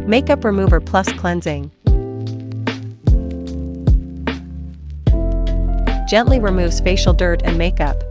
Makeup Remover Plus Cleansing. Gently removes facial dirt and makeup.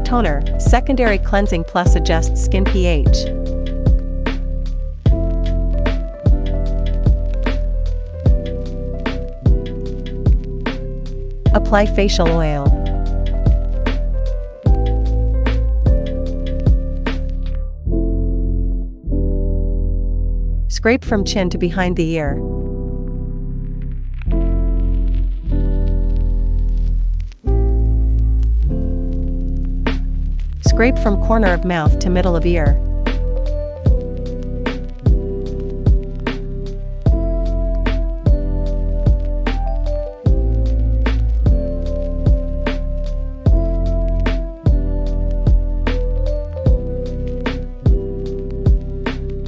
Toner, Secondary Cleansing Plus adjusts skin pH. Apply facial oil. Scrape from chin to behind the ear. Scrape from corner of mouth to middle of ear.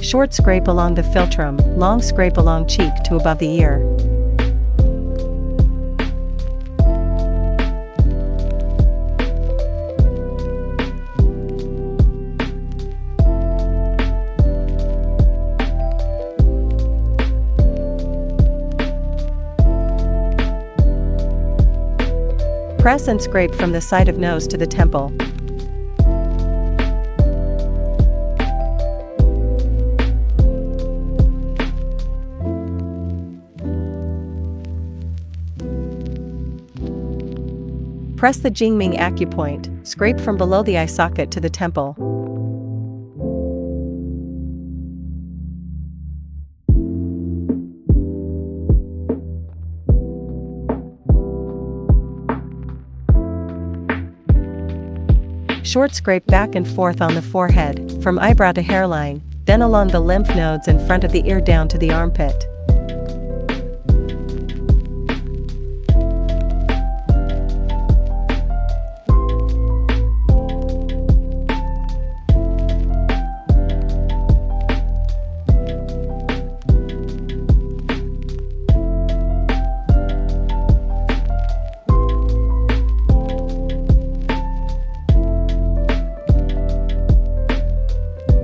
Short scrape along the philtrum, long scrape along cheek to above the ear. Press and scrape from the side of nose to the temple. Press the Jingming acupoint, scrape from below the eye socket to the temple. Short scrape back and forth on the forehead, from eyebrow to hairline, then along the lymph nodes in front of the ear down to the armpit.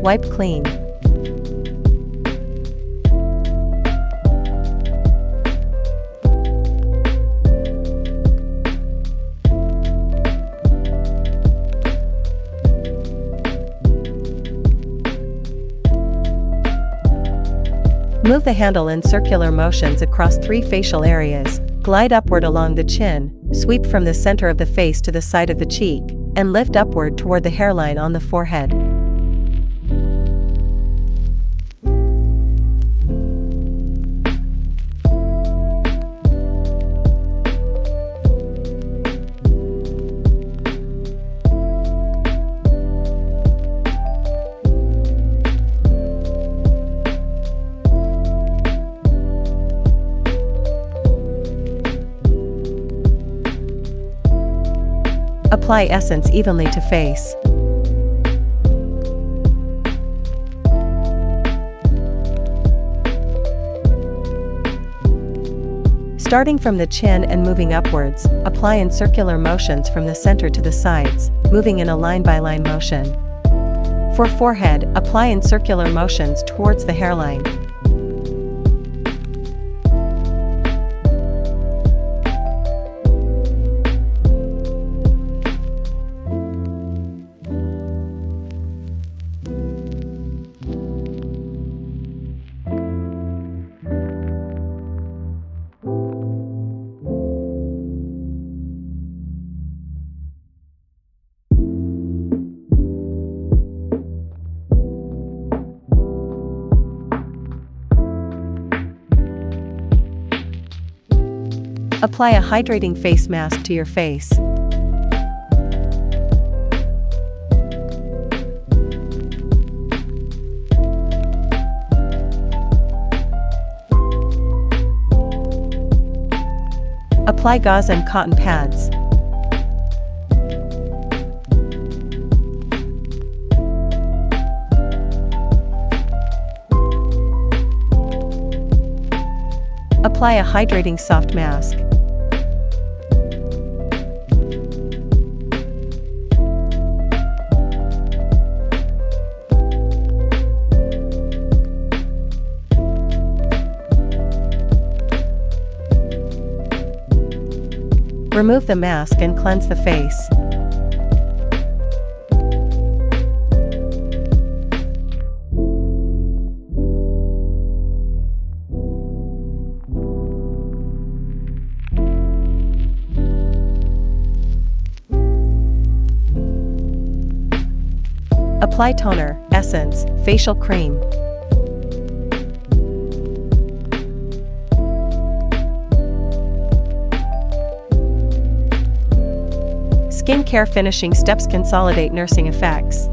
Wipe clean. Move the handle in circular motions across 3 facial areas, glide upward along the chin, sweep from the center of the face to the side of the cheek, and lift upward toward the hairline on the forehead. Apply essence evenly to face. Starting from the chin and moving upwards, apply in circular motions from the center to the sides, moving in a line-by-line motion. For forehead, apply in circular motions towards the hairline. Apply a hydrating face mask to your face. Apply gauze and cotton pads. Apply a hydrating soft mask. Remove the mask and cleanse the face. Apply toner, essence, facial cream. Skincare finishing steps consolidate nursing effects.